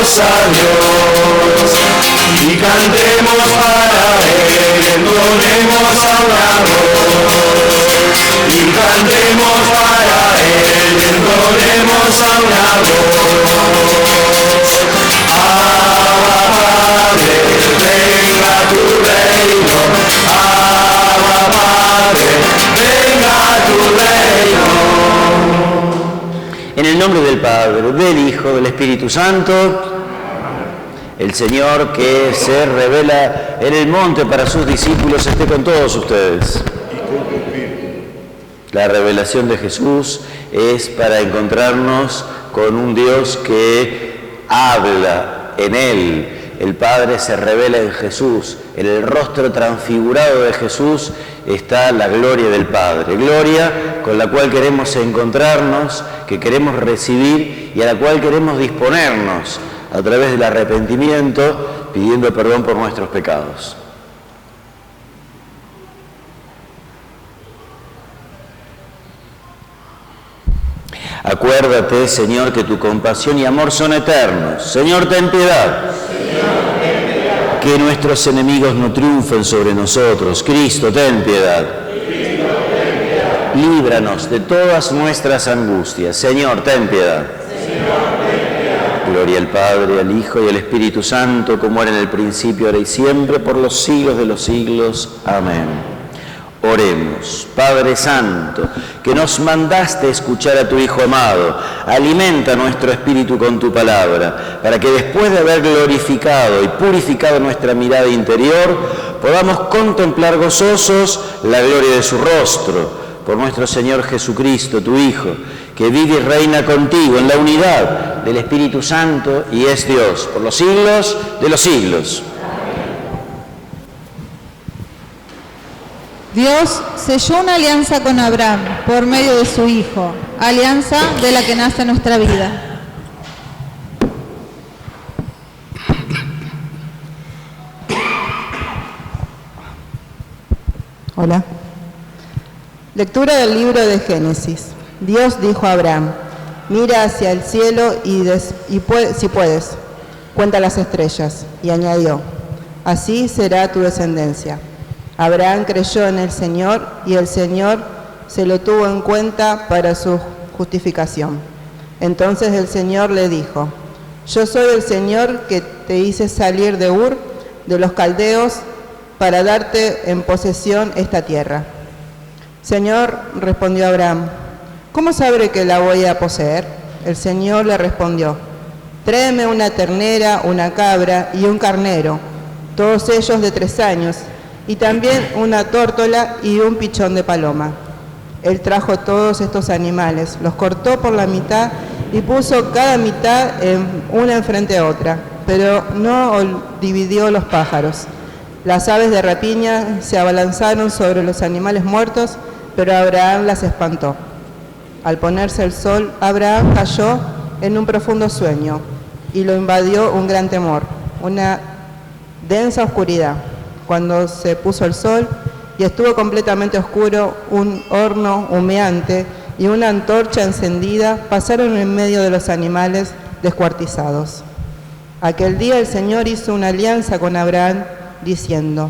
Alabemos a Dios y cantemos para Él, entonemos a una voz. Y cantemos para Él, entonemos a una voz. Abba Padre, venga tu reino. Abba Padre, venga tu reino. En el nombre del Padre, del Hijo, del Espíritu Santo. El Señor que se revela en el monte para sus discípulos esté con todos ustedes. La revelación de Jesús es para encontrarnos con un Dios que habla en Él. El Padre se revela en Jesús. En el rostro transfigurado de Jesús está la gloria del Padre. Gloria con la cual queremos encontrarnos, que queremos recibir y a la cual queremos disponernos a través del arrepentimiento, pidiendo perdón por nuestros pecados. Acuérdate, Señor, que tu compasión y amor son eternos. Señor, ten piedad. Señor, ten piedad. Que nuestros enemigos no triunfen sobre nosotros. Cristo, ten piedad. Cristo, ten piedad. Líbranos de todas nuestras angustias. Señor, ten piedad. Señor, ten piedad. Gloria al Padre, al Hijo y al Espíritu Santo, como era en el principio, ahora y siempre, por los siglos de los siglos. Amén. Oremos. Padre Santo, que nos mandaste escuchar a tu Hijo amado, alimenta nuestro espíritu con tu palabra, para que después de haber glorificado y purificado nuestra mirada interior, podamos contemplar gozosos la gloria de su rostro. Por nuestro Señor Jesucristo, tu Hijo, que vive y reina contigo en la unidad del Espíritu Santo y es Dios, por los siglos de los siglos. Dios selló una alianza con Abraham por medio de su Hijo, alianza de la que nace nuestra vida. Hola. Lectura del libro de Génesis. Dios dijo a Abraham: mira hacia el cielo si puedes, cuenta las estrellas. Y añadió: así será tu descendencia. Abraham creyó en el Señor y el Señor se lo tuvo en cuenta para su justificación. Entonces el Señor le dijo: yo soy el Señor que te hice salir de Ur, de los caldeos, para darte en posesión esta tierra. Señor, respondió Abraham, ¿cómo sabré que la voy a poseer? El Señor le respondió: tráeme una ternera, una cabra y un carnero, todos ellos de 3 años, y también una tórtola y un pichón de paloma. Él trajo todos estos animales, los cortó por la mitad y puso cada mitad una enfrente a otra, pero no dividió los pájaros. Las aves de rapiña se abalanzaron sobre los animales muertos, pero Abraham las espantó. Al ponerse el sol, Abraham cayó en un profundo sueño y lo invadió un gran temor, una densa oscuridad. Cuando se puso el sol y estuvo completamente oscuro, un horno humeante y una antorcha encendida pasaron en medio de los animales descuartizados. Aquel día el Señor hizo una alianza con Abraham, diciendo: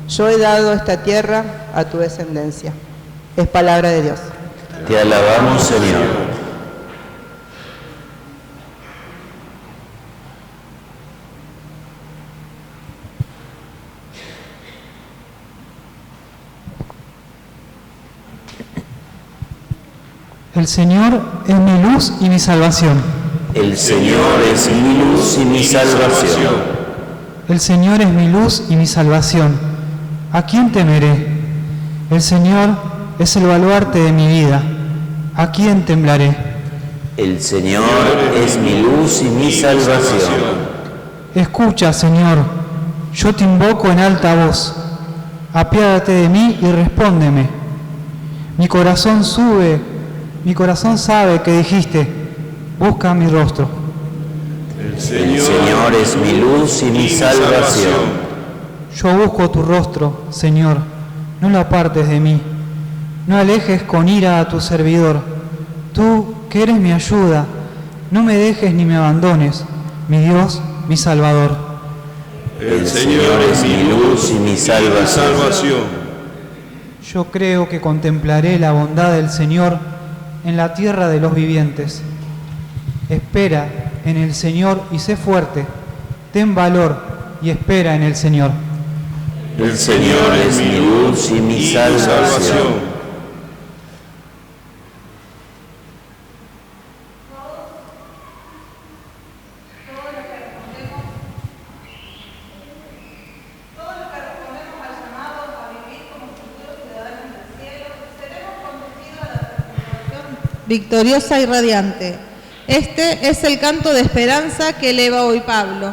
yo he dado esta tierra a tu descendencia. Es palabra de Dios. Te alabamos, Señor. El Señor es mi luz y mi salvación. El Señor es mi luz y mi salvación. El Señor es mi luz y mi salvación. ¿A quién temeré? El Señor es el baluarte de mi vida. ¿A quién temblaré? El Señor es mi luz y mi salvación. Escucha, Señor, yo te invoco en alta voz. Apiádate de mí y respóndeme. Mi corazón sabe que dijiste: busca mi rostro. El Señor es mi luz y mi salvación. Yo busco tu rostro, Señor, no lo apartes de mí. No alejes con ira a tu servidor. Tú, que eres mi ayuda, no me dejes ni me abandones. mi Dios, mi Salvador. El Señor es mi luz y mi salvación. Yo creo que contemplaré la bondad del Señor en la tierra de los vivientes. Espera en el Señor y sé fuerte. Ten valor y espera en el Señor. El Señor es mi luz y mi salvación. Victoriosa y radiante. Este es el canto de esperanza que eleva hoy Pablo.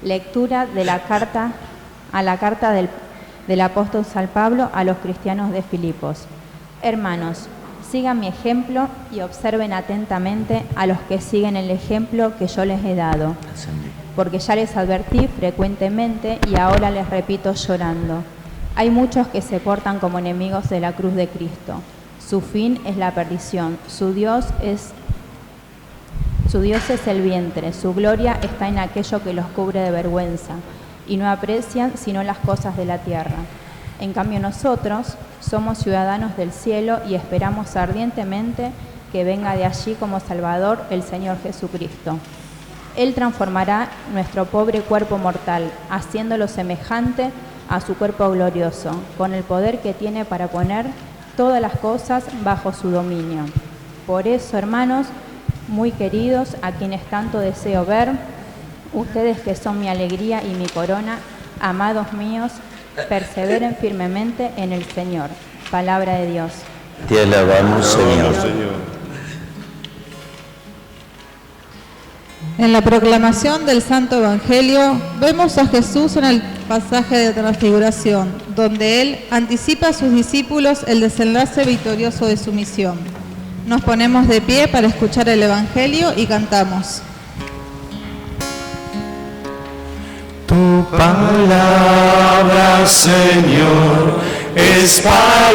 Lectura de la carta del apóstol San Pablo a los cristianos de Filipos. Hermanos, sigan mi ejemplo y observen atentamente a los que siguen el ejemplo que yo les he dado, porque ya les advertí frecuentemente y ahora les repito llorando. Hay muchos que se portan como enemigos de la cruz de Cristo. Su fin es la perdición, su Dios es el vientre, su gloria está en aquello que los cubre de vergüenza, y no aprecian sino las cosas de la tierra. En cambio nosotros somos ciudadanos del cielo y esperamos ardientemente que venga de allí como Salvador el Señor Jesucristo. Él transformará nuestro pobre cuerpo mortal, haciéndolo semejante a su cuerpo glorioso, con el poder que tiene para poner todas las cosas bajo su dominio. Por eso, hermanos, muy queridos, a quienes tanto deseo ver, ustedes que son mi alegría y mi corona, amados míos, perseveren firmemente en el Señor. Palabra de Dios. Te alabamos, Señor. En la proclamación del Santo Evangelio vemos a Jesús en el pasaje de Transfiguración, donde Él anticipa a sus discípulos el desenlace victorioso de su misión. Nos ponemos de pie para escuchar el Evangelio y cantamos. Tu palabra, Señor, es palabra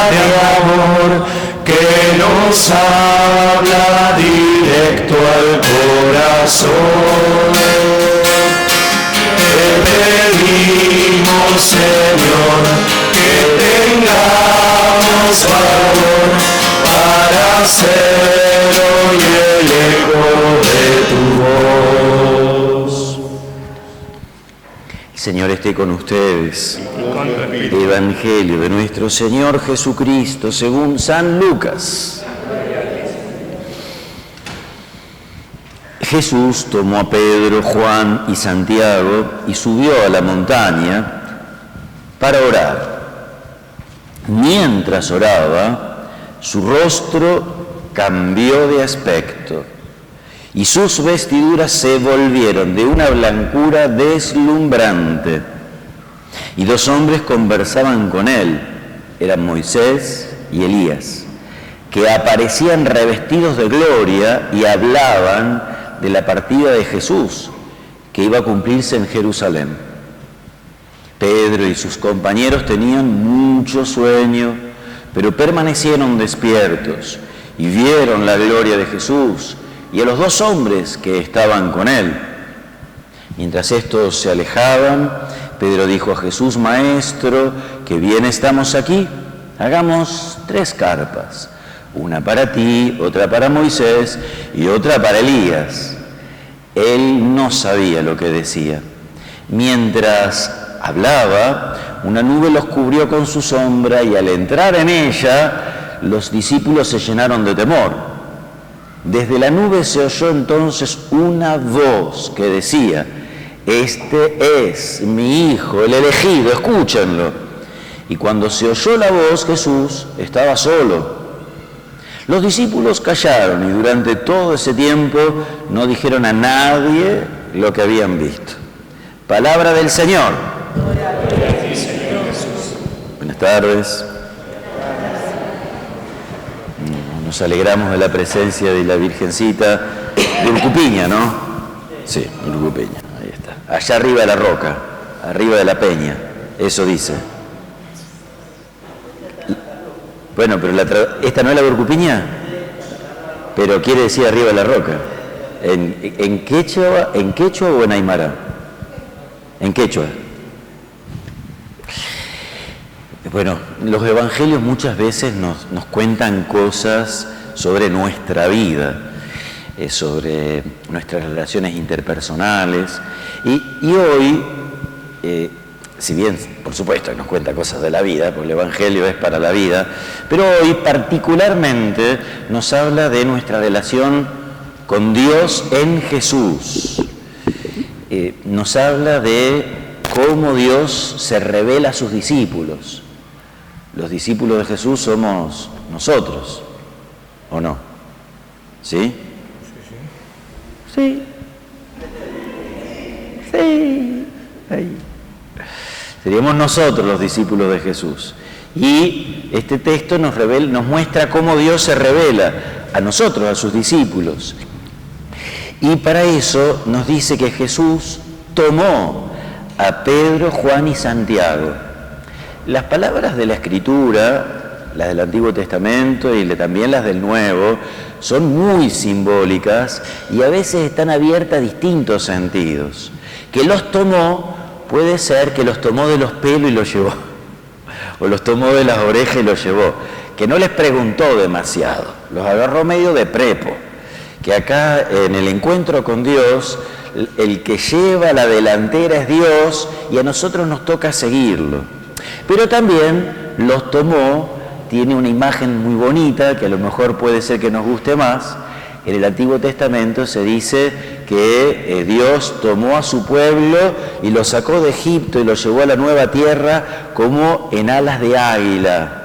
de amor que nos habla directo al corazón. Te pedimos, Señor, que tengamos valor para ser hoy el eco de tu voz. El Señor esté con ustedes. El Evangelio de nuestro Señor Jesucristo según San Lucas. Jesús tomó a Pedro, Juan y Santiago y subió a la montaña para orar. Mientras oraba, su rostro cambió de aspecto y sus vestiduras se volvieron de una blancura deslumbrante. Y dos hombres conversaban con él, eran Moisés y Elías, que aparecían revestidos de gloria y hablaban de la partida de Jesús, que iba a cumplirse en Jerusalén. Pedro y sus compañeros tenían mucho sueño, pero permanecieron despiertos y vieron la gloria de Jesús y a los dos hombres que estaban con él. Mientras estos se alejaban, Pedro dijo a Jesús: Maestro, qué bien estamos aquí. Hagamos 3 carpas, una para ti, otra para Moisés y otra para Elías. Él no sabía lo que decía. Mientras hablaba, una nube los cubrió con su sombra y al entrar en ella, los discípulos se llenaron de temor. Desde la nube se oyó entonces una voz que decía: Este es mi Hijo, el elegido, escúchenlo. Y cuando se oyó la voz, Jesús estaba solo. Los discípulos callaron y durante todo ese tiempo no dijeron a nadie lo que habían visto. Palabra del Señor. Buenas tardes. Nos alegramos de la presencia de la Virgencita de Urcupiña, ¿no? Sí, Urcupiña. Ahí Ahí está. Allá arriba de la roca, arriba de la peña. Eso dice. Bueno, pero ¿esta no es la Burcupiña? Pero quiere decir arriba de la roca. ¿En quechua o en aymara? En quechua. Bueno, los evangelios muchas veces nos cuentan cosas sobre nuestra vida, sobre nuestras relaciones interpersonales. Y hoy, si bien, por supuesto, nos cuenta cosas de la vida, porque el evangelio es para la vida, pero hoy particularmente nos habla de nuestra relación con Dios en Jesús. Nos habla de cómo Dios se revela a sus discípulos. Los discípulos de Jesús somos nosotros, ¿o no? ¿Sí? Sí. Sí. Ahí. Seríamos nosotros los discípulos de Jesús. Y este texto nos muestra cómo Dios se revela a nosotros, a sus discípulos. Y para eso nos dice que Jesús tomó a Pedro, Juan y Santiago. Las palabras de la Escritura, las del Antiguo Testamento y también las del Nuevo, son muy simbólicas y a veces están abiertas a distintos sentidos. Que los tomó, puede ser que los tomó de los pelos y los llevó, o los tomó de las orejas y los llevó, que no les preguntó demasiado, los agarró medio de prepo, que acá en el encuentro con Dios, el que lleva la delantera es Dios y a nosotros nos toca seguirlo. Pero también los tomó, tiene una imagen muy bonita, que a lo mejor puede ser que nos guste más. En el Antiguo Testamento se dice que Dios tomó a su pueblo y lo sacó de Egipto y lo llevó a la nueva tierra como en alas de águila.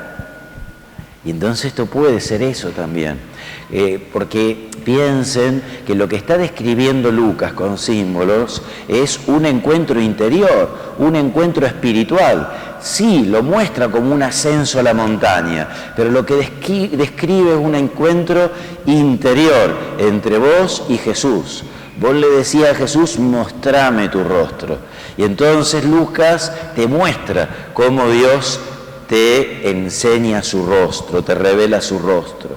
Y entonces esto puede ser eso también, porque piensen que lo que está describiendo Lucas con símbolos es un encuentro interior, un encuentro espiritual. Sí, lo muestra como un ascenso a la montaña, pero lo que describe es un encuentro interior entre vos y Jesús. Vos le decías a Jesús, mostrame tu rostro. Y entonces Lucas te muestra cómo Dios te enseña su rostro, te revela su rostro.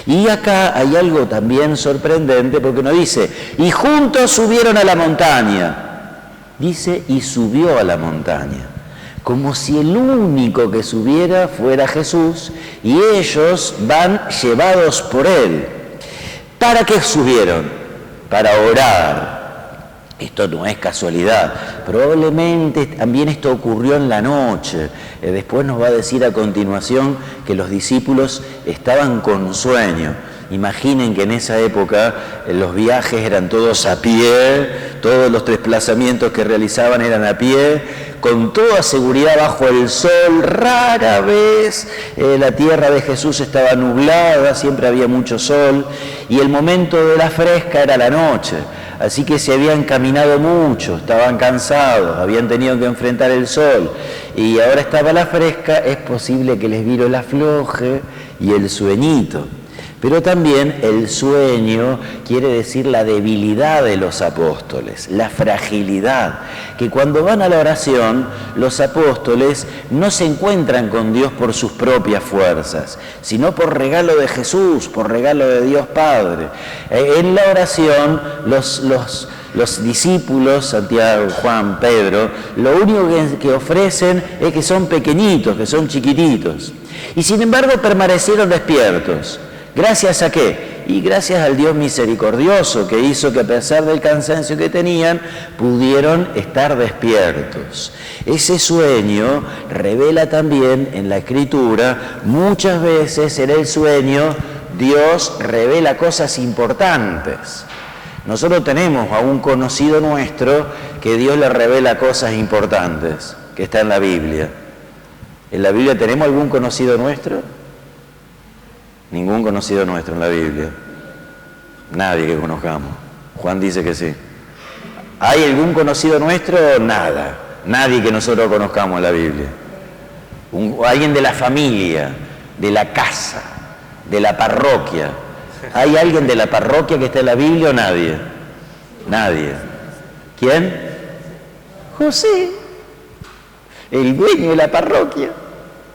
Y acá hay algo también sorprendente, porque no dice, y juntos subieron a la montaña. Dice, y subió a la montaña. Como si el único que subiera fuera Jesús, y ellos van llevados por él. ¿Para qué subieron? Para orar. Esto no es casualidad, probablemente también esto ocurrió en la noche. Después nos va a decir a continuación que los discípulos estaban con sueño. Imaginen que en esa época los viajes eran todos a pie, todos los desplazamientos que realizaban eran a pie, con toda seguridad bajo el sol. Rara vez la tierra de Jesús estaba nublada, siempre había mucho sol, y el momento de la fresca era la noche. Así que se habían caminado mucho, estaban cansados, habían tenido que enfrentar el sol, y ahora estaba la fresca, es posible que les vino el afloje y el sueñito. Pero también el sueño quiere decir la debilidad de los apóstoles, la fragilidad, que cuando van a la oración, los apóstoles no se encuentran con Dios por sus propias fuerzas, sino por regalo de Jesús, por regalo de Dios Padre. En la oración, los discípulos, Santiago, Juan, Pedro, lo único que ofrecen es que son pequeñitos, que son chiquititos. Y sin embargo permanecieron despiertos. ¿Gracias a qué? Y gracias al Dios misericordioso que hizo que a pesar del cansancio que tenían, pudieron estar despiertos. Ese sueño revela también en la Escritura, muchas veces en el sueño Dios revela cosas importantes. Nosotros tenemos a un conocido nuestro que Dios le revela cosas importantes, que está en la Biblia. ¿En la Biblia tenemos algún conocido nuestro? Ningún conocido nuestro en la Biblia. Nadie que conozcamos. Juan dice que sí. ¿Hay algún conocido nuestro? Nada. Nadie que nosotros conozcamos en la Biblia. Alguien de la familia, de la casa, de la parroquia. ¿Hay alguien de la parroquia que está en la Biblia o nadie? Nadie. ¿Quién? José, el dueño de la parroquia,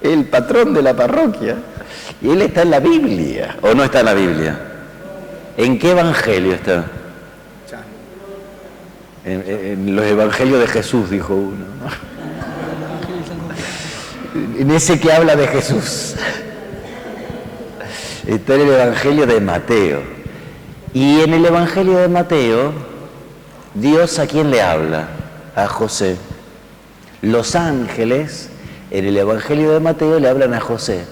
el patrón de la parroquia. Y él está en la Biblia, ¿o no está en la Biblia? ¿En qué evangelio está? En los evangelios de Jesús, dijo uno, ¿no? En ese que habla de Jesús. Está en el evangelio de Mateo. Y en el evangelio de Mateo, Dios, ¿a quién le habla? A José. Los ángeles, en el evangelio de Mateo, le hablan a José.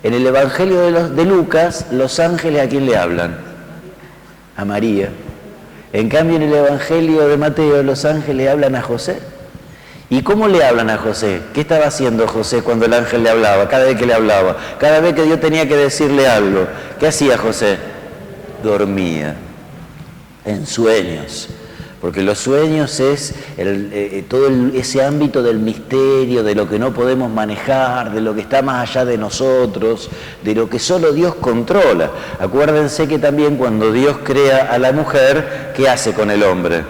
En el evangelio de Lucas, los ángeles, ¿a quién le hablan? A María. En cambio, en el evangelio de Mateo, los ángeles le hablan a José. ¿Y cómo le hablan a José? ¿Qué estaba haciendo José cuando el ángel le hablaba? Cada vez que le hablaba, cada vez que Dios tenía que decirle algo, ¿qué hacía José? Dormía, en sueños. Porque los sueños es todo ese ámbito del misterio, de lo que no podemos manejar, de lo que está más allá de nosotros, de lo que solo Dios controla. Acuérdense que también cuando Dios crea a la mujer, ¿qué hace con el hombre?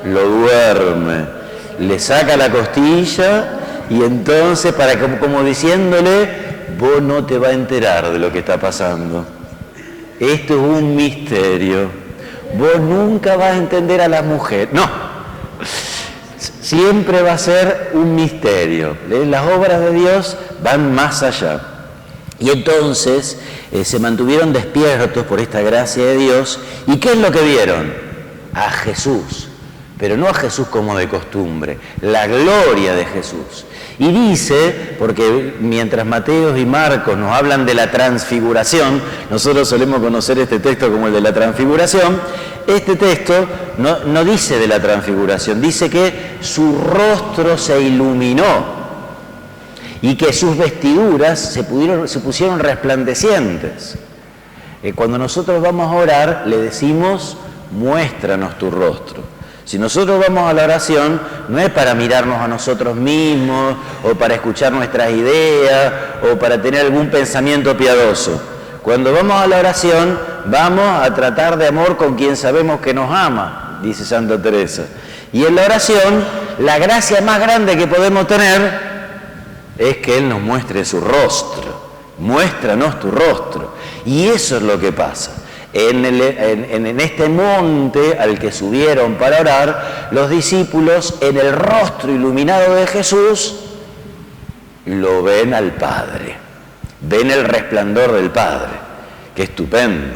Lo duerme, le saca la costilla y entonces, como diciéndole, vos no te vas a enterar de lo que está pasando. Esto es un misterio. Vos nunca vas a entender a la mujer. No. Siempre va a ser un misterio. Las obras de Dios van más allá. Y entonces se mantuvieron despiertos por esta gracia de Dios. ¿Y qué es lo que vieron? A Jesús. Pero no a Jesús como de costumbre. La gloria de Jesús. Y dice, porque mientras Mateo y Marcos nos hablan de la transfiguración, nosotros solemos conocer este texto como el de la transfiguración, este texto no dice de la transfiguración, dice que su rostro se iluminó y que sus vestiduras se pusieron resplandecientes. Cuando nosotros vamos a orar, le decimos, muéstranos tu rostro. Si nosotros vamos a la oración, no es para mirarnos a nosotros mismos, o para escuchar nuestras ideas, o para tener algún pensamiento piadoso. Cuando vamos a la oración, vamos a tratar de amor con quien sabemos que nos ama, dice Santa Teresa. Y en la oración, la gracia más grande que podemos tener es que Él nos muestre su rostro. Muéstranos tu rostro. Y eso es lo que pasa. En este monte al que subieron para orar, los discípulos, en el rostro iluminado de Jesús, lo ven al Padre, ven el resplandor del Padre. Qué estupendo,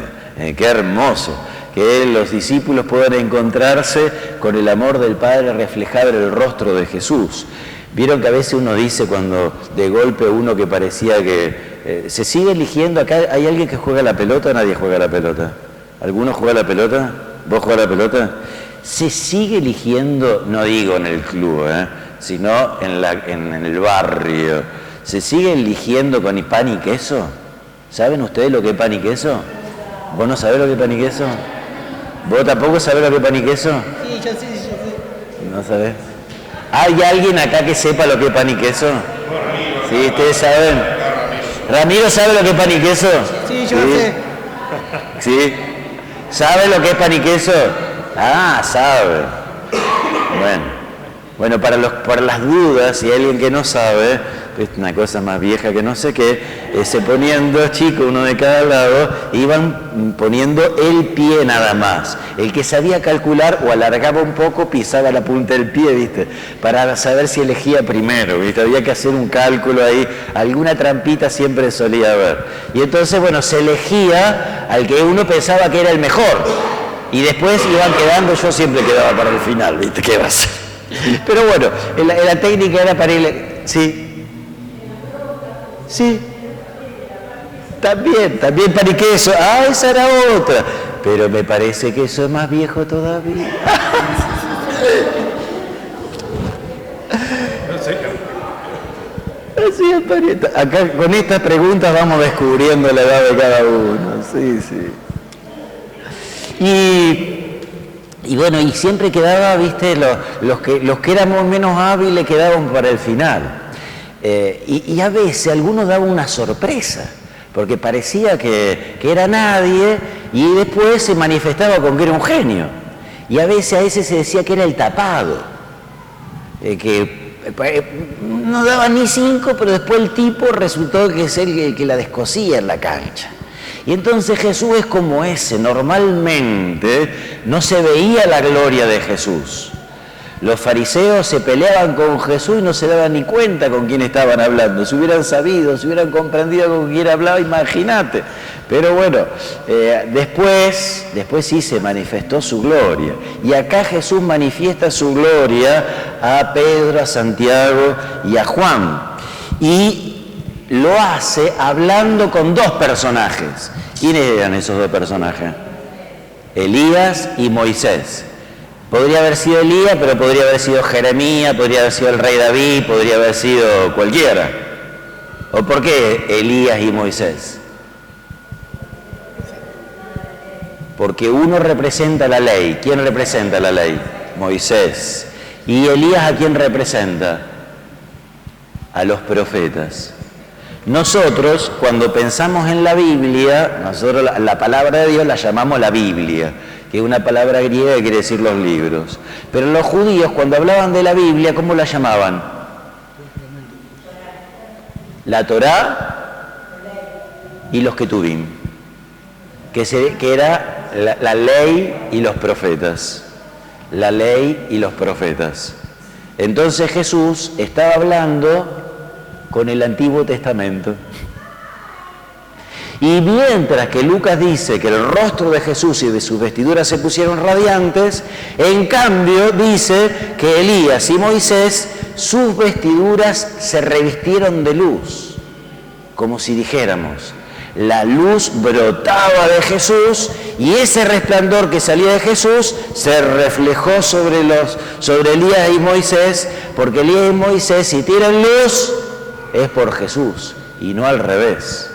qué hermoso, que los discípulos puedan encontrarse con el amor del Padre reflejado en el rostro de Jesús. Vieron que a veces uno dice cuando de golpe uno que parecía que se sigue eligiendo. Acá hay alguien que juega la pelota, nadie juega la pelota. ¿Alguno juega la pelota? ¿Vos jugás la pelota? Se sigue eligiendo, no digo en el club, sino en el barrio. Se sigue eligiendo con pan y queso. ¿Saben ustedes lo que es pan y queso? ¿Vos no sabés lo que es pan y queso? ¿Vos tampoco sabés lo que es pan y queso? Sí, yo sí. ¿No sabés? ¿Hay alguien acá que sepa lo que es pan y queso? Sí, ustedes saben. ¿Ramiro sabe lo que es pan y queso? Sí, yo sé. ¿Sí? ¿Sabe lo que es pan y queso? Ah, sabe. Bueno, para las dudas, si hay alguien que no sabe, es una cosa más vieja que no sé qué, se ponían dos chicos, uno de cada lado, iban poniendo el pie nada más. El que sabía calcular o alargaba un poco, pisaba la punta del pie, ¿viste? Para saber si elegía primero, ¿viste? Había que hacer un cálculo ahí, alguna trampita siempre solía haber. Y entonces, bueno, se elegía al que uno pensaba que era el mejor. Y después iban quedando, yo siempre quedaba para el final, ¿viste? ¿Qué va a ser? Pero bueno, la técnica era para ir... Sí. También pan y queso. Ah, esa era otra. Pero me parece que eso es más viejo todavía. Así es, parienta. Acá con estas preguntas vamos descubriendo la edad de cada uno. Sí. Y bueno, y siempre quedaba, viste, los que éramos menos hábiles quedaban para el final. Y a veces algunos daban una sorpresa, porque parecía que era nadie, y después se manifestaba con que era un genio. Y a veces se decía que era el tapado. que no daba ni 5, pero después el tipo resultó que es el que la descosía en la cancha. Y entonces Jesús es como ese. Normalmente no se veía la gloria de Jesús. Los fariseos se peleaban con Jesús y no se daban ni cuenta con quién estaban hablando. Si hubieran sabido, si hubieran comprendido con quién hablaba, imagínate. Pero bueno, después sí se manifestó su gloria. Y acá Jesús manifiesta su gloria a Pedro, a Santiago y a Juan. Y lo hace hablando con 2 personajes. ¿Quiénes eran esos 2 personajes? Elías y Moisés. Podría haber sido Elías, pero podría haber sido Jeremías, podría haber sido el rey David, podría haber sido cualquiera. ¿O por qué Elías y Moisés? Porque uno representa la ley. ¿Quién representa la ley? Moisés. ¿Y Elías a quién representa? A los profetas. Nosotros, cuando pensamos en la Biblia, nosotros la palabra de Dios la llamamos la Biblia, que es una palabra griega que quiere decir los libros. Pero los judíos, cuando hablaban de la Biblia, ¿cómo la llamaban? La Torá y los Ketubim, que era la ley y los profetas. La ley y los profetas. Entonces Jesús estaba hablando con el Antiguo Testamento. Y mientras que Lucas dice que el rostro de Jesús y de sus vestiduras se pusieron radiantes, en cambio dice que Elías y Moisés, sus vestiduras se revistieron de luz, como si dijéramos, la luz brotaba de Jesús y ese resplandor que salía de Jesús se reflejó sobre Elías y Moisés, porque Elías y Moisés, si tienen luz, es por Jesús y no al revés.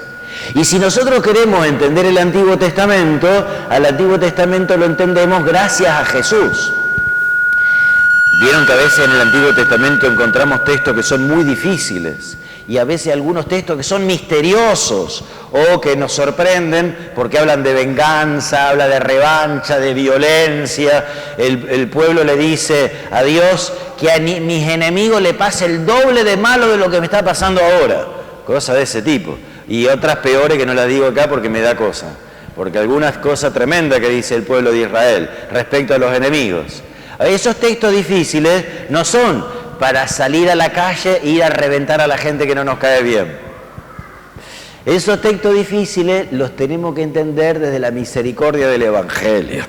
Y si nosotros queremos entender el Antiguo Testamento, al Antiguo Testamento lo entendemos gracias a Jesús. Vieron que a veces en el Antiguo Testamento encontramos textos que son muy difíciles y a veces algunos textos que son misteriosos o que nos sorprenden porque hablan de venganza, habla de revancha, de violencia. El pueblo le dice a Dios que a mis enemigos le pase el doble de malo de lo que me está pasando ahora. Cosas de ese tipo. Y otras peores que no las digo acá porque me da cosa. Porque algunas cosas tremendas que dice el pueblo de Israel respecto a los enemigos. Esos textos difíciles no son para salir a la calle e ir a reventar a la gente que no nos cae bien. Esos textos difíciles los tenemos que entender desde la misericordia del Evangelio.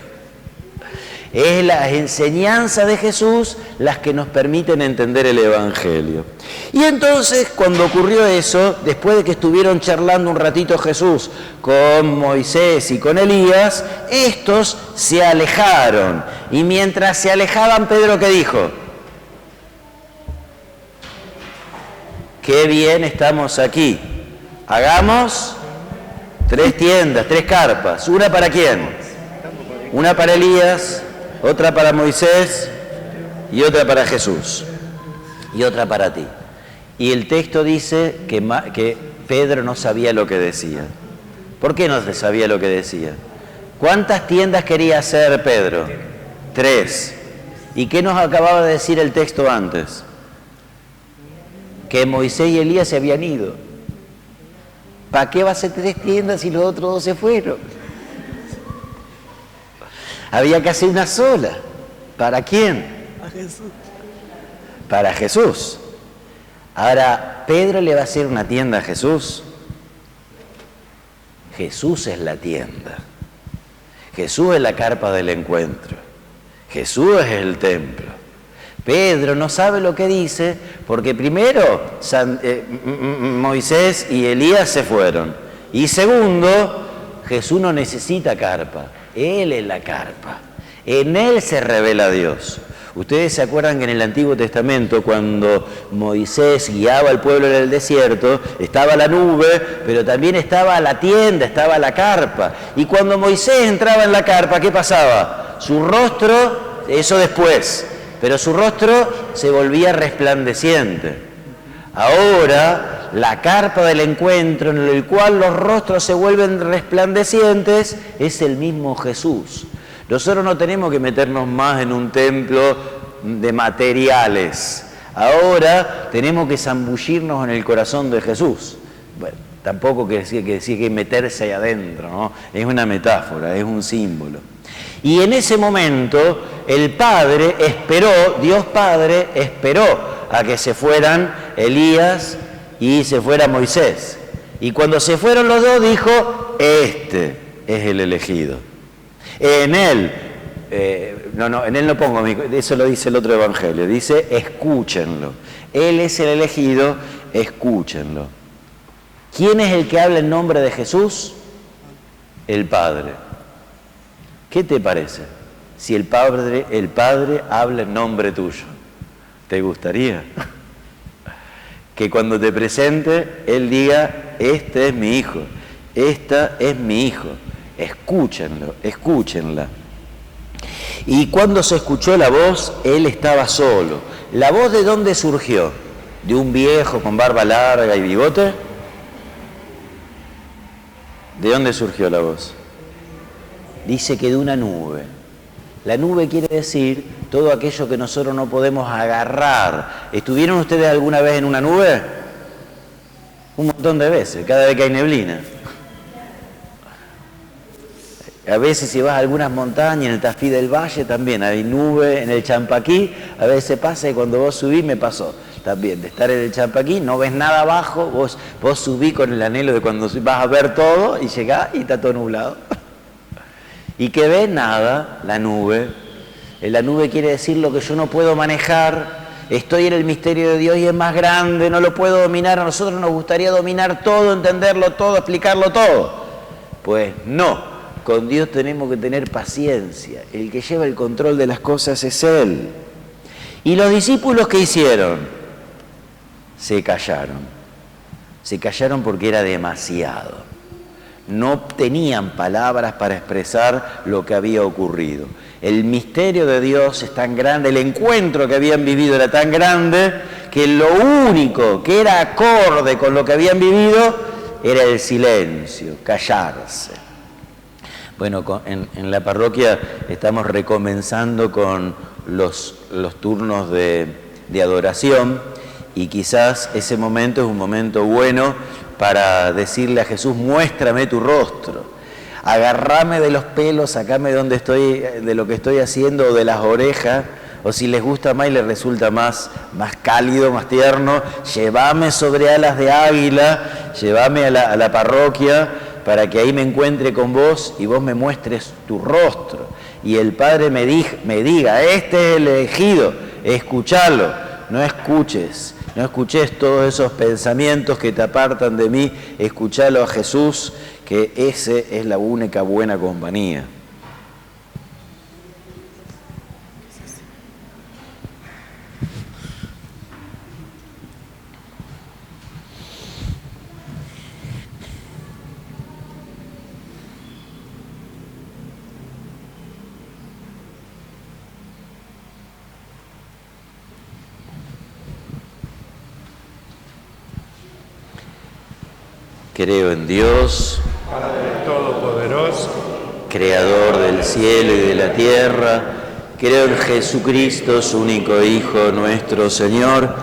Es las enseñanzas de Jesús las que nos permiten entender el Evangelio. Y entonces, cuando ocurrió eso, después de que estuvieron charlando un ratito Jesús con Moisés y con Elías, estos se alejaron. Y mientras se alejaban, Pedro, ¿qué dijo? Qué bien estamos aquí. Hagamos 3 tiendas, 3 carpas. ¿Una para quién? Una para Elías, otra para Moisés y otra para Jesús y otra para ti. Y el texto dice que Pedro no sabía lo que decía. ¿Por qué no sabía lo que decía? ¿Cuántas tiendas quería hacer Pedro? 3. ¿Y qué nos acababa de decir el texto antes? Que Moisés y Elías se habían ido. ¿Para qué va a hacer 3 tiendas si los otros 2 se fueron? Había que hacer una sola. ¿Para quién? A Jesús. Para Jesús. Ahora, ¿Pedro le va a hacer una tienda a Jesús? Jesús es la tienda. Jesús es la carpa del encuentro. Jesús es el templo. Pedro no sabe lo que dice porque primero Moisés y Elías se fueron. Y segundo, Jesús no necesita carpa. Él es la carpa. En Él se revela Dios. Ustedes se acuerdan que en el Antiguo Testamento, cuando Moisés guiaba al pueblo en el desierto, estaba la nube, pero también estaba la tienda, estaba la carpa. Y cuando Moisés entraba en la carpa, ¿qué pasaba? Su rostro, eso después, pero su rostro se volvía resplandeciente. Ahora, la carpa del encuentro, en el cual los rostros se vuelven resplandecientes, es el mismo Jesús. Nosotros no tenemos que meternos más en un templo de materiales. Ahora tenemos que zambullirnos en el corazón de Jesús. Bueno, tampoco quiere decir que meterse ahí adentro, ¿no? Es una metáfora, es un símbolo. Y en ese momento el Padre esperó, Dios Padre esperó a que se fueran Elías y se fuera Moisés. Y cuando se fueron los dos dijo, este es el elegido. En él, en él no pongo, eso lo dice el otro evangelio, dice escúchenlo. Él es el elegido, escúchenlo. ¿Quién es el que habla en nombre de Jesús? El Padre. ¿Qué te parece si el Padre habla en nombre tuyo? ¿Te gustaría? Que cuando te presente, Él diga, este es mi hijo, esta es mi hijo. Escúchenlo, escúchenla. Y cuando se escuchó la voz, Él estaba solo. ¿La voz de dónde surgió? ¿De un viejo con barba larga y bigote? ¿De dónde surgió la voz? Dice que de una nube. La nube quiere decir todo aquello que nosotros no podemos agarrar. ¿Estuvieron ustedes alguna vez en una nube? Un montón de veces, cada vez que hay neblina. A veces si vas a algunas montañas, en el Tafí del Valle también hay nube, en el Champaquí, a veces pasa y cuando vos subís me pasó también, de estar en el Champaquí, no ves nada abajo, vos subís con el anhelo de cuando vas a ver todo y llegás y está todo nublado. ¿Y qué ves? Nada, la nube. La nube quiere decir lo que yo no puedo manejar, estoy en el misterio de Dios y es más grande, no lo puedo dominar, a nosotros nos gustaría dominar todo, entenderlo todo, explicarlo todo. Pues no, con Dios tenemos que tener paciencia, el que lleva el control de las cosas es Él. ¿Y los discípulos qué hicieron? Se callaron porque era demasiado. No tenían palabras para expresar lo que había ocurrido. El misterio de Dios es tan grande, el encuentro que habían vivido era tan grande, que lo único que era acorde con lo que habían vivido era el silencio, callarse. Bueno, en la parroquia estamos recomenzando con los turnos de adoración y quizás ese momento es un momento bueno para decirle a Jesús, muéstrame tu rostro, agarrame de los pelos, sacame de lo que estoy haciendo o de las orejas, o si les gusta más y les resulta más cálido, más tierno, llévame sobre alas de águila, llévame a la parroquia para que ahí me encuentre con vos y vos me muestres tu rostro. Y el Padre me diga, este es el elegido, escuchalo, no escuches todos esos pensamientos que te apartan de mí, escuchalo a Jesús, que ese es la única buena compañía. Creo en Dios, Padre Todopoderoso, Creador del cielo y de la tierra. Creo en Jesucristo, su único Hijo, nuestro Señor,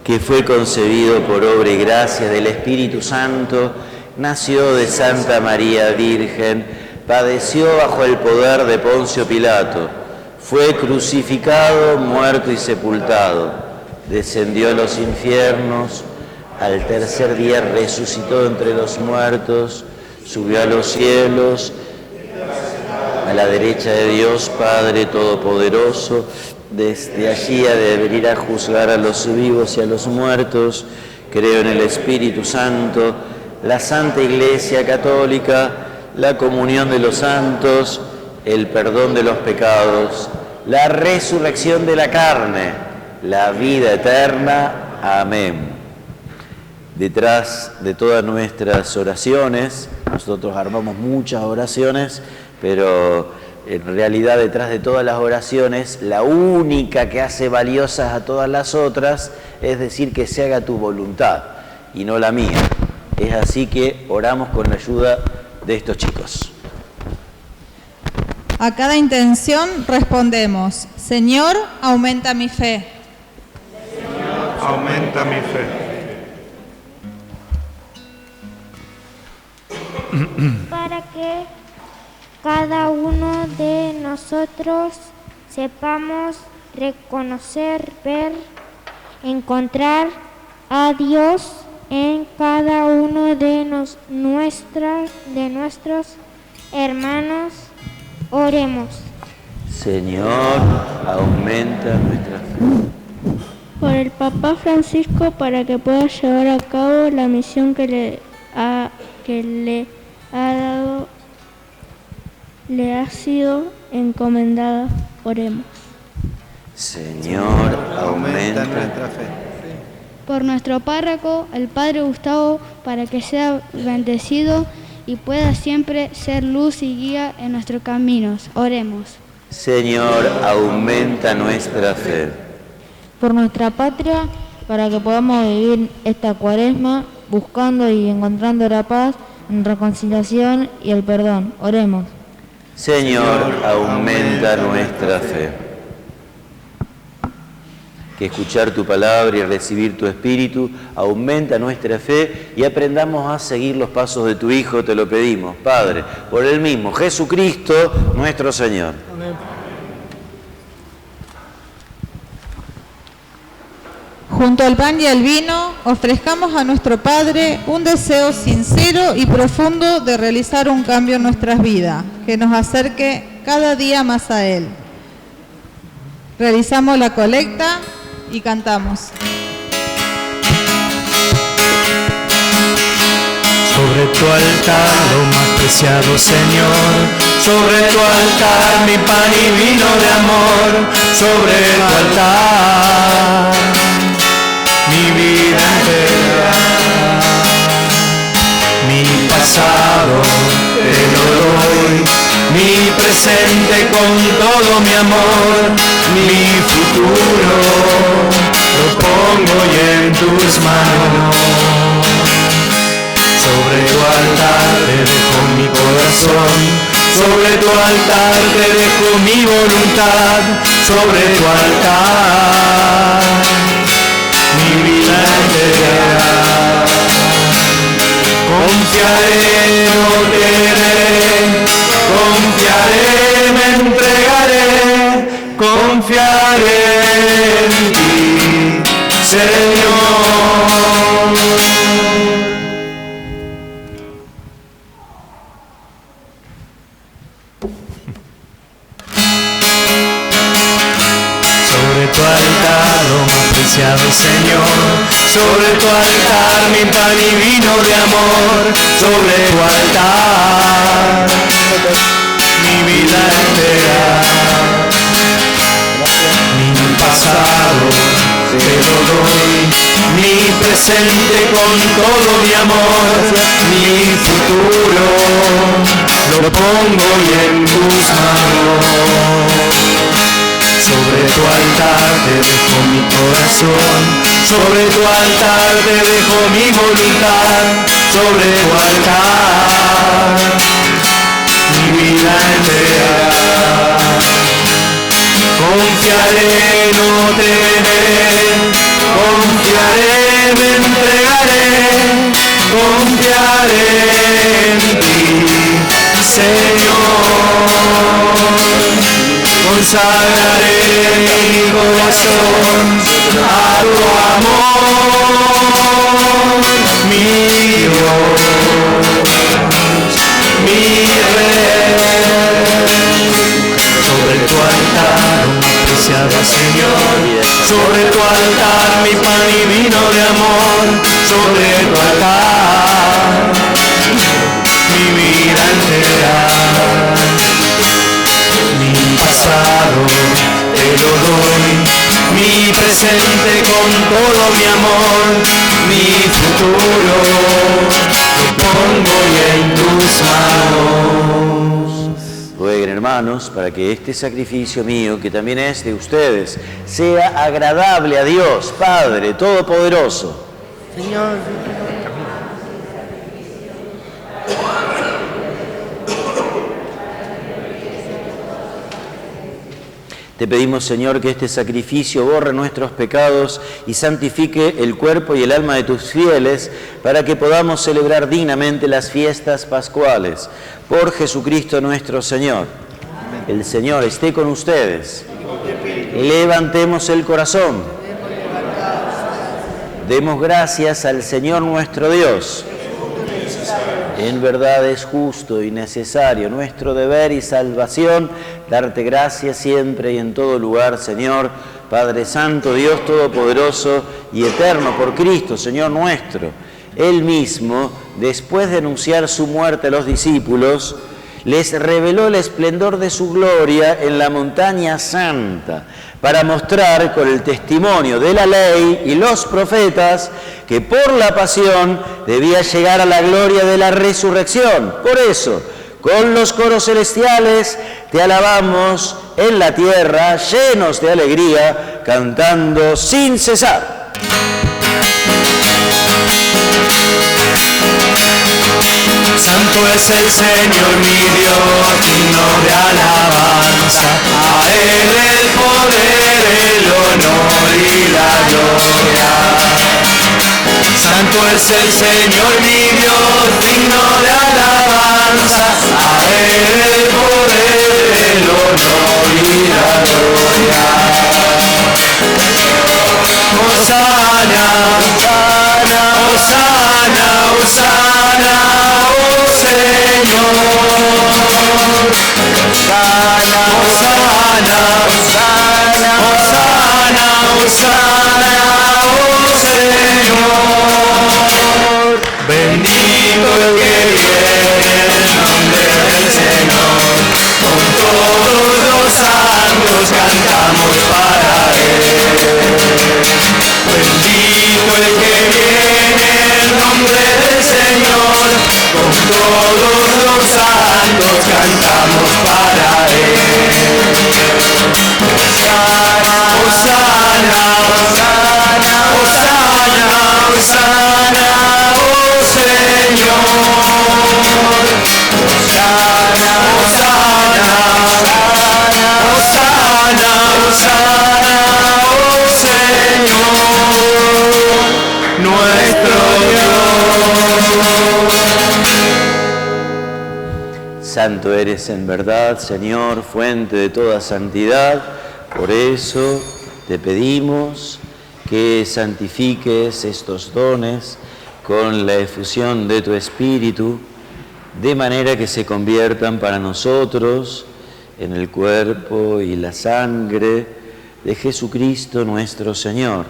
que fue concebido por obra y gracia del Espíritu Santo, nació de Santa María Virgen, padeció bajo el poder de Poncio Pilato, fue crucificado, muerto y sepultado, descendió a los infiernos, al tercer día resucitó entre los muertos, subió a los cielos, a la derecha de Dios Padre Todopoderoso, desde allí ha de venir a juzgar a los vivos y a los muertos. Creo en el Espíritu Santo, la Santa Iglesia Católica, la comunión de los santos, el perdón de los pecados, la resurrección de la carne, la vida eterna. Amén. Detrás de todas nuestras oraciones, nosotros armamos muchas oraciones, pero en realidad detrás de todas las oraciones, la única que hace valiosas a todas las otras es decir que se haga tu voluntad y no la mía. Es así que oramos con la ayuda de estos chicos. A cada intención respondemos, Señor, aumenta mi fe. Señor, aumenta mi fe. Para que cada uno de nosotros sepamos reconocer, ver, encontrar a Dios en cada uno de nuestros hermanos. Oremos. Señor, aumenta nuestra fe. Por el Papa Francisco, para que pueda llevar a cabo la misión que le ha sido encomendada. Oremos. Señor, aumenta nuestra fe. Por nuestro párroco, el Padre Gustavo, para que sea bendecido y pueda siempre ser luz y guía en nuestros caminos. Oremos. Señor, aumenta nuestra fe. Por nuestra patria, para que podamos vivir esta cuaresma buscando y encontrando la paz, la reconciliación y el perdón. Oremos. Señor, aumenta nuestra fe. Que escuchar tu palabra y recibir tu espíritu aumenta nuestra fe y aprendamos a seguir los pasos de tu Hijo, te lo pedimos, Padre, por el mismo Jesucristo, nuestro Señor. Amén. Junto al pan y al vino, ofrezcamos a nuestro Padre un deseo sincero y profundo de realizar un cambio en nuestras vidas, que nos acerque cada día más a Él. Realizamos la colecta y cantamos. Sobre tu altar, lo más preciado, Señor, sobre tu altar, mi pan y vino de amor, sobre tu altar, mi vida entera, mi pasado te lo doy, mi presente con todo mi amor, mi futuro lo pongo hoy en tus manos. Sobre tu altar te dejo mi corazón, sobre tu altar te dejo mi voluntad, sobre tu altar mi vida entera. Confiaré, no temeré, confiaré, me entregaré, confiaré en ti, Señor. Sobre tu altar, lo más preciado, Señor, sobre tu altar, mi pan y vino de amor, sobre tu altar, mi vida entera, mi pasado te lo doy, mi presente con todo mi amor, mi futuro lo pongo hoy en tus manos. Sobre tu altar te dejo mi corazón, sobre tu altar te dejo mi voluntad, sobre tu altar mi vida entera. Confiaré, no temeré, confiaré, me entregaré, confiaré en ti, Señor. Consagraré mi corazón a tu amor, mi Dios, mi Rey. Sobre tu altar, preciado Señor, sobre tu altar mi pan y vino de amor, sobre tu altar mi vida entera. Mi pasado te lo doy, mi presente con todo mi amor, mi futuro lo pongo hoy en tus manos. Rueguen, hermanos, para que este sacrificio mío, que también es de ustedes, sea agradable a Dios, Padre Todopoderoso. Señor, Te pedimos, Señor, que este sacrificio borre nuestros pecados y santifique el cuerpo y el alma de tus fieles, para que podamos celebrar dignamente las fiestas pascuales. Por Jesucristo nuestro Señor. El Señor esté con ustedes. Levantemos el corazón. Demos gracias al Señor nuestro Dios. En verdad es justo y necesario, nuestro deber y salvación, darte gracias siempre y en todo lugar, Señor, Padre Santo, Dios Todopoderoso y Eterno, por Cristo, Señor nuestro. Él mismo, después de anunciar su muerte a los discípulos, les reveló el esplendor de su gloria en la montaña santa, para mostrar con el testimonio de la ley y los profetas que por la pasión debía llegar a la gloria de la resurrección. Por eso, con los coros celestiales te alabamos en la tierra, llenos de alegría, cantando sin cesar. Santo es el Señor mi Dios, digno de alabanza. A Él el poder, el honor y la gloria. Santo es el Señor mi Dios, digno de alabanza. A Él el poder, el honor y la gloria. Hosana, Hosana, Hosana, Hosana, oh Señor. Hosana, Hosana, Hosana, Hosana, Hosana, oh Señor. Bendito el que viene en nombre del Señor. Con todos los santos cantamos para Él. Bendito el que viene en nombre del Señor. Con todos los santos cantamos para Él. Hosana, Hosana, Hosana, Hosana, Hosana, oh Señor. Hosana, Hosana, Hosana, Hosana, oh Señor, nuestro Dios. Santo eres en verdad, Señor, fuente de toda santidad. Por eso te pedimos que santifiques estos dones con la efusión de tu Espíritu, de manera que se conviertan para nosotros en el cuerpo y la sangre de Jesucristo nuestro Señor.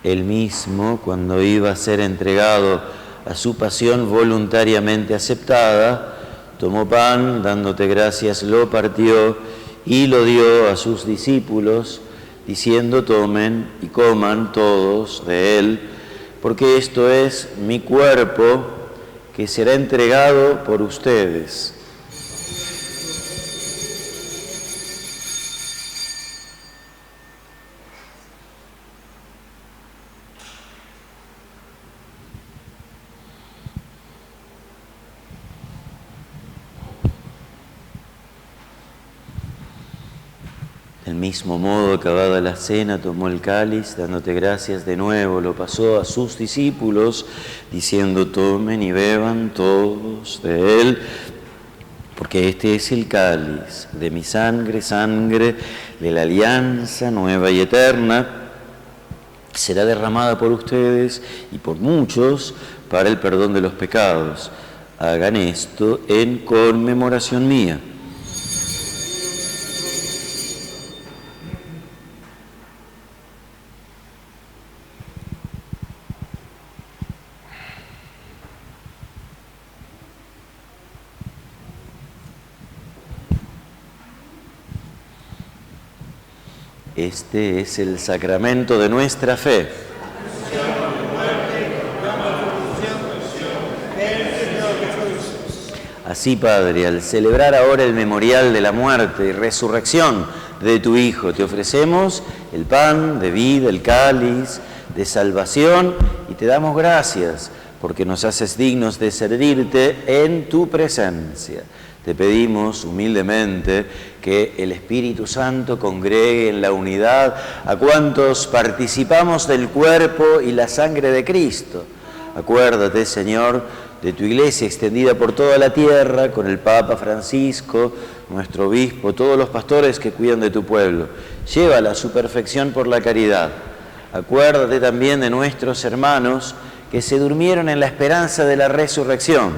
Él mismo, cuando iba a ser entregado a su pasión voluntariamente aceptada, tomó pan, dándote gracias, lo partió y lo dio a sus discípulos, diciendo: tomen y coman todos de él, porque esto es mi cuerpo, que será entregado por ustedes. Del mismo modo, acabada la cena, tomó el cáliz, dándote gracias de nuevo, lo pasó a sus discípulos, diciendo: tomen y beban todos de él, porque este es el cáliz de mi sangre, sangre de la alianza nueva y eterna, que será derramada por ustedes y por muchos para el perdón de los pecados. Hagan esto en conmemoración mía. Este es el sacramento de nuestra fe. Así, Padre, al celebrar ahora el memorial de la muerte y resurrección de tu Hijo, te ofrecemos el pan de vida, el cáliz de salvación, y te damos gracias porque nos haces dignos de servirte en tu presencia. Te pedimos humildemente que el Espíritu Santo congregue en la unidad a cuantos participamos del cuerpo y la sangre de Cristo. Acuérdate, Señor, de tu Iglesia extendida por toda la tierra, con el Papa Francisco, nuestro obispo, todos los pastores que cuidan de tu pueblo. Llévala a su perfección por la caridad. Acuérdate también de nuestros hermanos que se durmieron en la esperanza de la resurrección.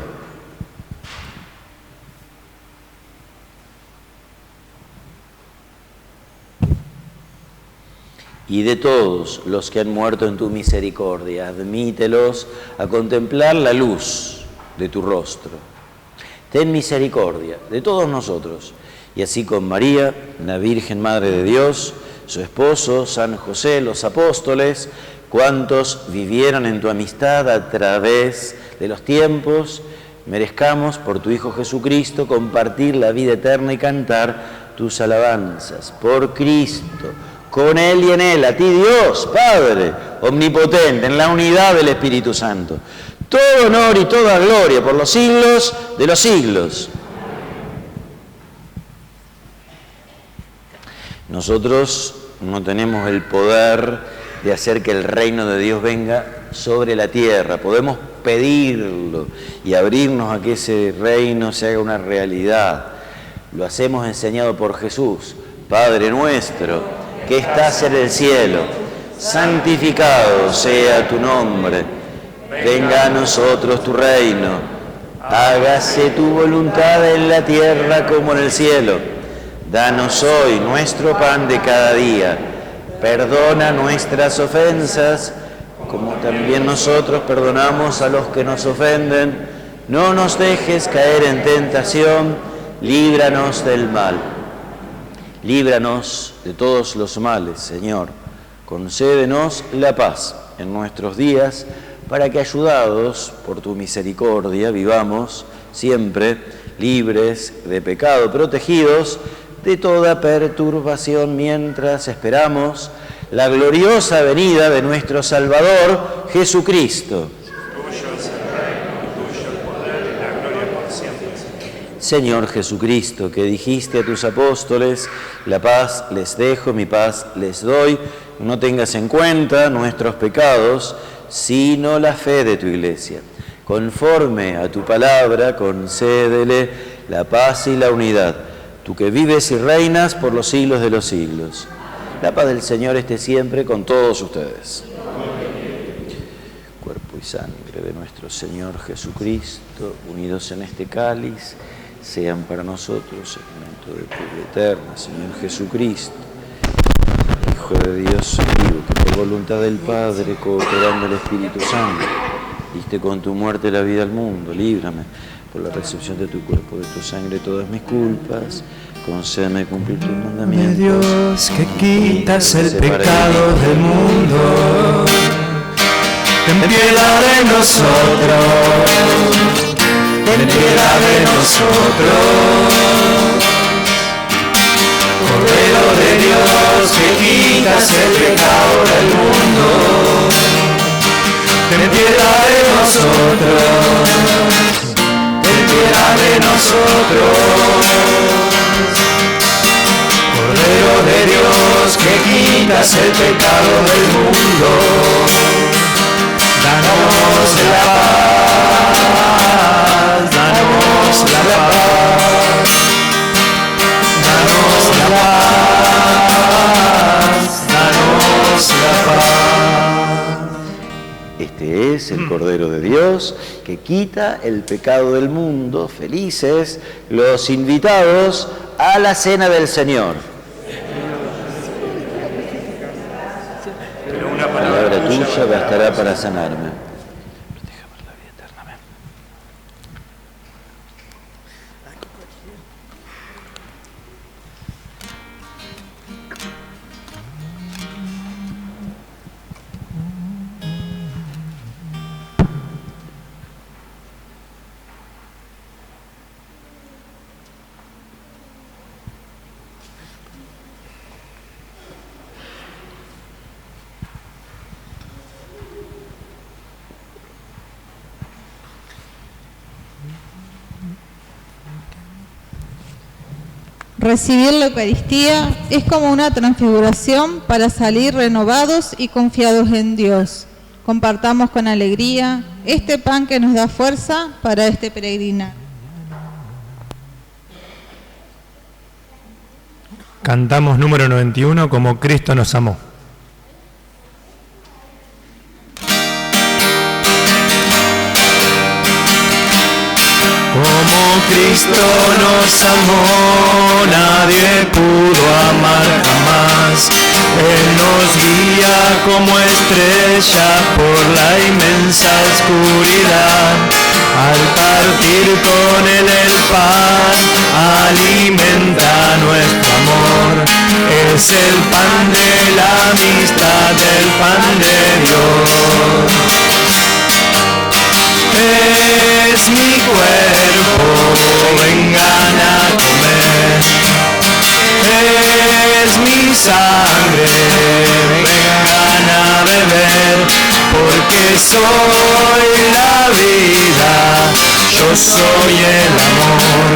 Y de todos los que han muerto en tu misericordia, admítelos a contemplar la luz de tu rostro. Ten misericordia de todos nosotros, y así con María, la Virgen Madre de Dios, su esposo, San José, los apóstoles, cuantos vivieron en tu amistad a través de los tiempos, merezcamos por tu Hijo Jesucristo compartir la vida eterna y cantar tus alabanzas. Por Cristo, con Él y en Él, a ti Dios, Padre, omnipotente, en la unidad del Espíritu Santo. Todo honor y toda gloria por los siglos de los siglos. Nosotros no tenemos el poder de hacer que el reino de Dios venga sobre la tierra. Podemos pedirlo y abrirnos a que ese reino se haga una realidad. Lo hacemos enseñado por Jesús. Padre nuestro, que estás en el cielo, santificado sea tu nombre. Venga a nosotros tu reino. Hágase tu voluntad en la tierra como en el cielo. Danos hoy nuestro pan de cada día. Perdona nuestras ofensas, como también nosotros perdonamos a los que nos ofenden. No nos dejes caer en tentación, líbranos del mal. Líbranos de todos los males, Señor. Concédenos la paz en nuestros días, para que, ayudados por tu misericordia, vivamos siempre libres de pecado, protegidos de toda perturbación, mientras esperamos la gloriosa venida de nuestro Salvador, Jesucristo. Señor Jesucristo, que dijiste a tus apóstoles, la paz les dejo, mi paz les doy, no tengas en cuenta nuestros pecados, sino la fe de tu Iglesia. Conforme a tu palabra, concédele la paz y la unidad, tú que vives y reinas por los siglos de los siglos. La paz del Señor esté siempre con todos ustedes. Cuerpo y sangre de nuestro Señor Jesucristo, unidos en este cáliz, sean para nosotros elemento de tu vida eterna, Señor Jesucristo, Hijo de Dios vivo, que por voluntad del Padre, cooperando el Espíritu Santo, diste con tu muerte la vida al mundo. Líbrame por la recepción de tu cuerpo, de tu sangre, todas mis culpas. Concédeme cumplir tus mandamientos. Dios, que quitas el pecado del mundo, ten piedad de nosotros. Ten piedad de nosotros, Cordero de Dios, que quitas el pecado del mundo. Ten piedad de nosotros, ten piedad de nosotros. Cordero de Dios, que quitas el pecado del mundo. Danos la paz, danos la paz, danos la paz, danos la paz. Este es el Cordero de Dios que quita el pecado del mundo. Felices los invitados a la cena del Señor. La palabra tuya bastará para sanarme. recibir la Eucaristía es como una transfiguración para salir renovados y confiados en Dios. Compartamos con alegría este pan que nos da fuerza para este peregrinar. Cantamos número 91, Como Cristo nos amó. Como Cristo nos amó, nadie pudo amar jamás. Él nos guía como estrella por la inmensa oscuridad. Al partir con él el pan, alimenta nuestro amor. Es el pan de la amistad, el pan de Dios. Es mi cuerpo, vengan a comer. Es mi sangre, vengan a beber. Porque soy la vida, yo soy el amor.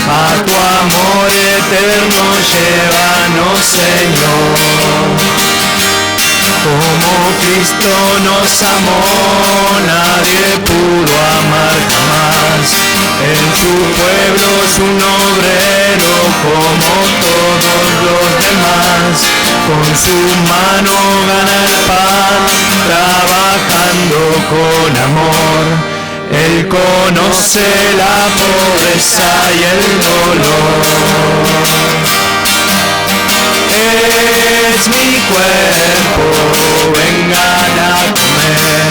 A tu amor eterno llévanos, Señor. Como Cristo nos amó, nadie pudo amar jamás. En su pueblo es un obrero como todos los demás. Con su mano gana el pan, trabajando con amor. Él conoce la pobreza y el dolor. Es mi cuerpo, vengan a comer.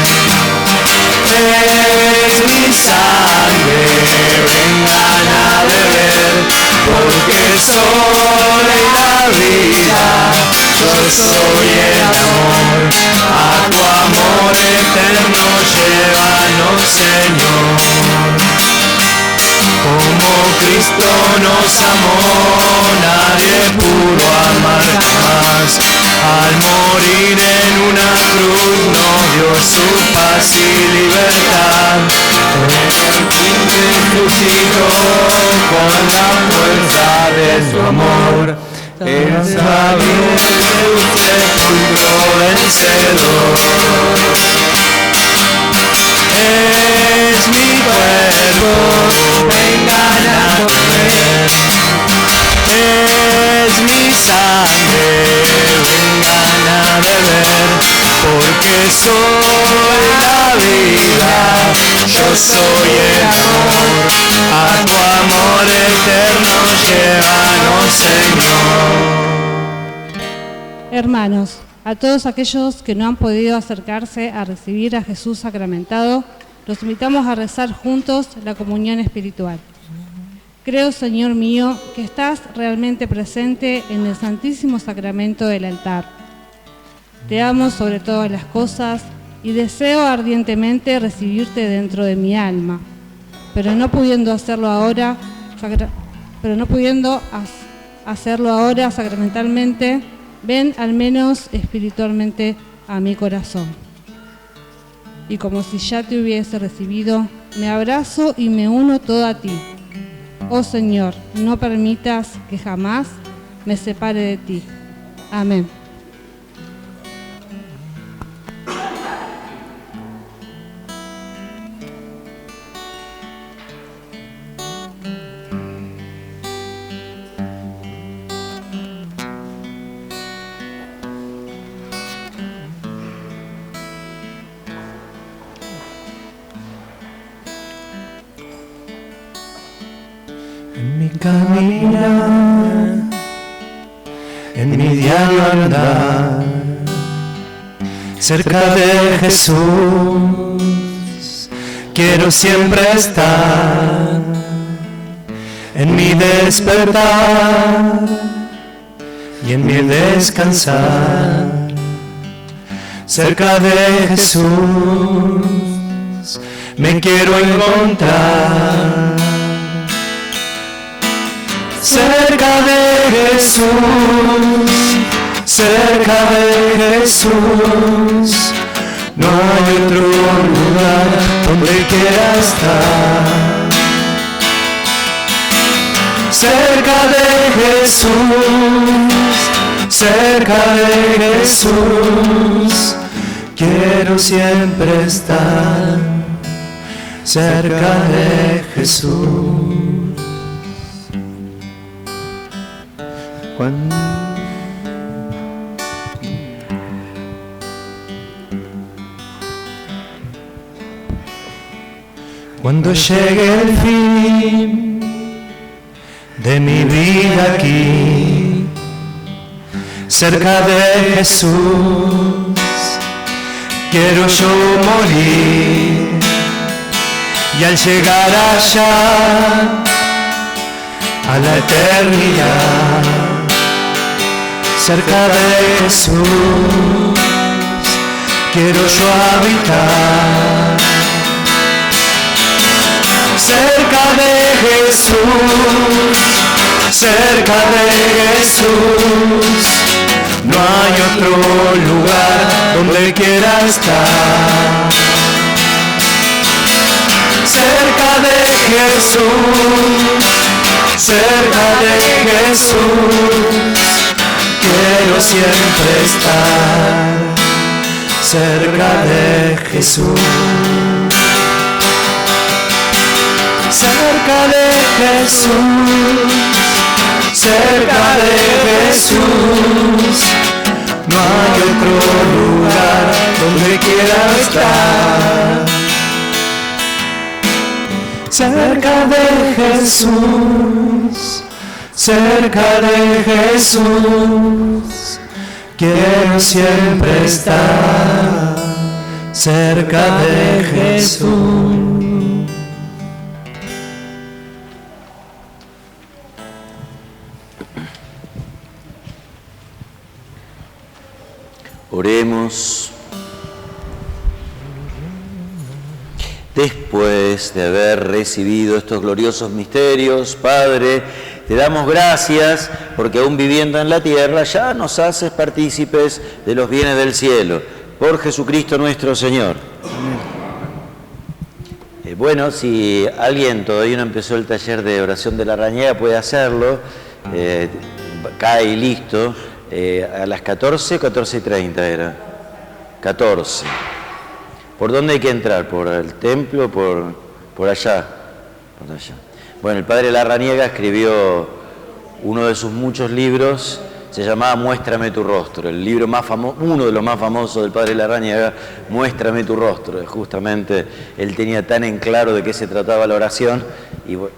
Es mi sangre, vengan a beber. Porque soy la vida, yo soy el amor. A tu amor eterno llévanos, Señor. Como Cristo nos amó, nadie pudo amar jamás. Al morir en una cruz nos dio su paz y libertad. El fin resucitó con la fuerza de su amor. Él salió de un sepulcro vencedor. Es mi cuerpo, vengan a comer. Es mi sangre, vengan a beber. Porque soy la vida, yo soy el amor. A tu amor eterno llévanos, Señor. Hermanos, a todos aquellos que no han podido acercarse a recibir a Jesús sacramentado, los invitamos a rezar juntos la comunión espiritual. Creo, Señor mío, que estás realmente presente en el Santísimo Sacramento del altar. Te amo sobre todas las cosas y deseo ardientemente recibirte dentro de mi alma, pero no pudiendo hacerlo ahora sacramentalmente, ven al menos espiritualmente a mi corazón. Y como si ya te hubiese recibido, me abrazo y me uno todo a ti. Oh Señor, no permitas que jamás me separe de ti. Amén. En mi caminar, en mi diario andar, cerca de Jesús, quiero siempre estar. En mi despertar y en mi descansar, cerca de Jesús, me quiero encontrar. Cerca de Jesús, cerca de Jesús, no hay otro lugar donde quiera estar. cerca de Jesús, cerca de Jesús. Quiero siempre estar cerca de Jesús. Cuando llegue el fin de mi vida aquí, cerca de Jesús, quiero yo morir, y al llegar allá a la eternidad, cerca de Jesús, quiero yo habitar. Cerca de Jesús, cerca de Jesús, no hay otro lugar donde quiera estar. Cerca de Jesús, cerca de Jesús, quiero siempre estar cerca de Jesús. Cerca de Jesús, cerca de Jesús, no hay otro lugar donde quiera estar. Cerca de Jesús, cerca de Jesús, quiero siempre estar cerca de Jesús. Oremos. Después de haber recibido estos gloriosos misterios, Padre, te damos gracias porque aún viviendo en la tierra ya nos haces partícipes de los bienes del cielo. Por Jesucristo nuestro Señor. Bueno, si alguien todavía no empezó el taller de oración de la Rañaga, puede hacerlo. Cae y listo. A las 14:30 era. 14. ¿Por dónde hay que entrar? ¿Por el templo? ¿Por allá? Por allá. Bueno, el padre Larrañaga escribió uno de sus muchos libros, se llamaba Muéstrame tu rostro. El libro más famoso, uno de los más famosos del padre Larrañaga, Muéstrame tu rostro. Justamente él tenía tan en claro de qué se trataba la oración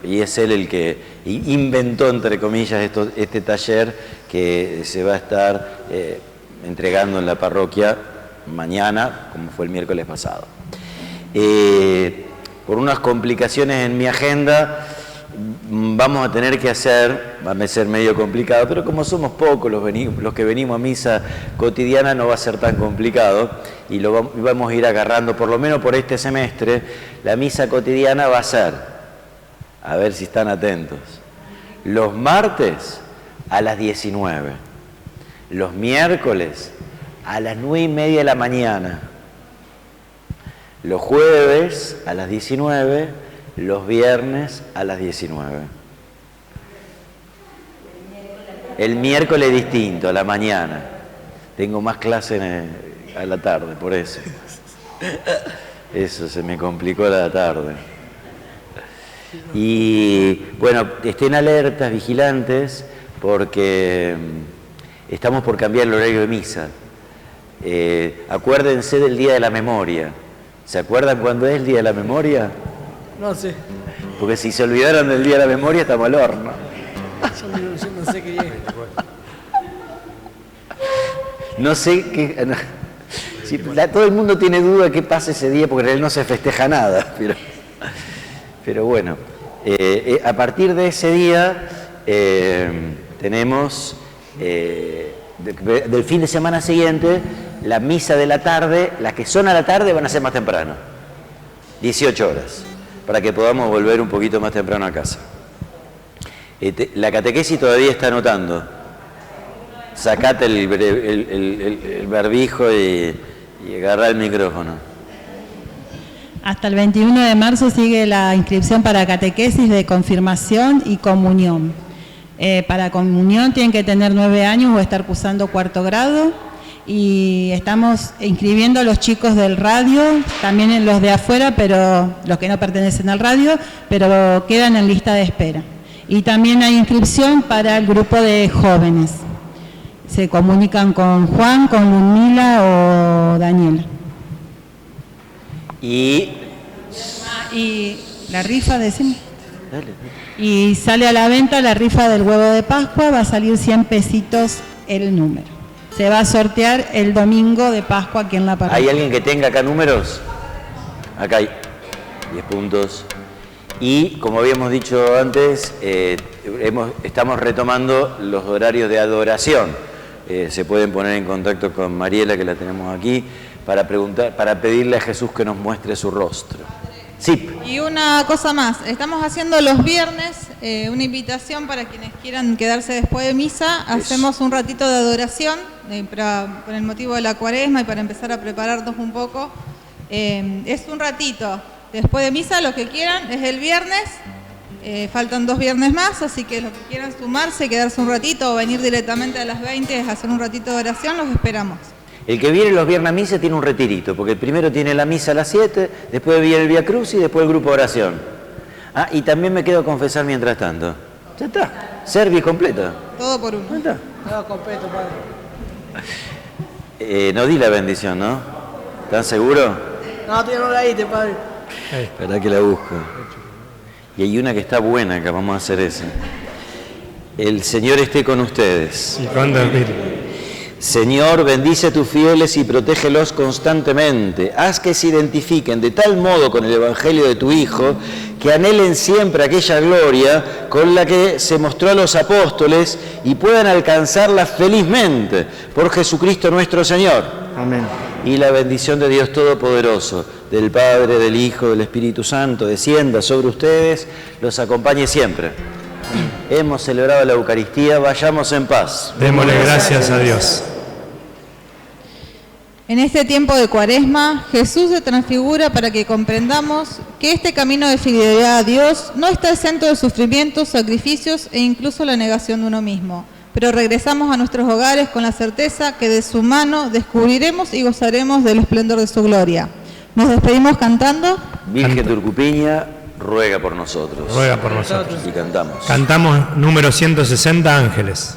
y es él el que inventó, entre comillas, este taller que se va a estar entregando en la parroquia mañana, como fue el miércoles pasado. Por unas complicaciones en mi agenda, vamos a tener que hacer, va a ser medio complicado, pero como somos pocos los que venimos a misa cotidiana, no va a ser tan complicado y lo vamos a ir agarrando, por lo menos por este semestre. La misa cotidiana va a ser, a ver si están atentos, los martes a las 19, los miércoles a las 9:30 de la mañana, los jueves a las 19, los viernes a las 19. El miércoles distinto, a la mañana. Tengo más clase a la tarde, por eso. Eso se me complicó la tarde. Y bueno, estén alertas, vigilantes, porque estamos por cambiar el horario de misa. Acuérdense del Día de la Memoria. ¿Se acuerdan cuándo es el Día de la Memoria? No sé. Porque si se olvidaron del Día de la Memoria, estamos al horno. Yo no sé qué es. No sé qué... No. Sí, todo el mundo tiene duda de qué pasa ese día, porque en realidad no se festeja nada. Pero bueno, a partir de ese día tenemos, del fin de semana siguiente, la misa de la tarde. Las que son a la tarde van a ser más temprano, 18 horas, para que podamos volver un poquito más temprano a casa. La catequesis todavía está anotando. Sacate el barbijo y agarrá el micrófono. Hasta el 21 de marzo sigue la inscripción para catequesis de confirmación y comunión. Para comunión tienen que tener 9 años o estar cursando 4º grado. Y estamos inscribiendo a los chicos del radio, también en los de afuera, pero los que no pertenecen al radio, pero quedan en lista de espera. Y también hay inscripción para el grupo de jóvenes. Se comunican con Juan, con Ludmila o Daniela. Y la rifa, decimos. Y sale a la venta la rifa del huevo de Pascua, va a salir 100 pesitos el número. Se va a sortear el domingo de Pascua aquí en la parroquia. ¿Hay alguien que tenga acá números? Acá hay 10 puntos. Y como habíamos dicho antes, estamos retomando los horarios de adoración. Se pueden poner en contacto con Mariela, que la tenemos aquí, para pedirle a Jesús que nos muestre su rostro. Sí. Y una cosa más, estamos haciendo los viernes una invitación para quienes quieran quedarse después de misa. Hacemos un ratito de adoración por el motivo de la Cuaresma y para empezar a prepararnos un poco. Es un ratito después de misa, los que quieran, es el viernes. Faltan 2 viernes más, así que los que quieran sumarse, quedarse un ratito o venir directamente a las 20 a hacer un ratito de oración, los esperamos. El que viene los viernes a misa tiene un retirito, porque el primero tiene la misa a las 7, después viene el Vía Cruz y después el grupo de oración. Y también me quedo a confesar mientras tanto. Ya está, service completa. Todo por uno. Ya está. Todo completo, padre. No di la bendición, ¿no? ¿Están seguros? No, tú ya no la diste, padre. Espera que la busco. Y hay una que está buena acá, vamos a hacer esa. El Señor esté con ustedes. Y con tu espíritu. Señor, bendice a tus fieles y protégelos constantemente. Haz que se identifiquen de tal modo con el Evangelio de tu Hijo, que anhelen siempre aquella gloria con la que se mostró a los apóstoles y puedan alcanzarla felizmente por Jesucristo nuestro Señor. Amén. Y la bendición de Dios Todopoderoso, del Padre, del Hijo, del Espíritu Santo, descienda sobre ustedes, los acompañe siempre. Hemos celebrado la Eucaristía, vayamos en paz. Démosle gracias a Dios. En este tiempo de Cuaresma, Jesús se transfigura para que comprendamos que este camino de fidelidad a Dios no está exento de sufrimientos, sacrificios e incluso la negación de uno mismo. Pero regresamos a nuestros hogares con la certeza que de su mano descubriremos y gozaremos del esplendor de su gloria. Nos despedimos cantando. Virgen de Urcupiña, ruega por nosotros. Ruega por nosotros. Y cantamos. Cantamos número 160, Ángeles.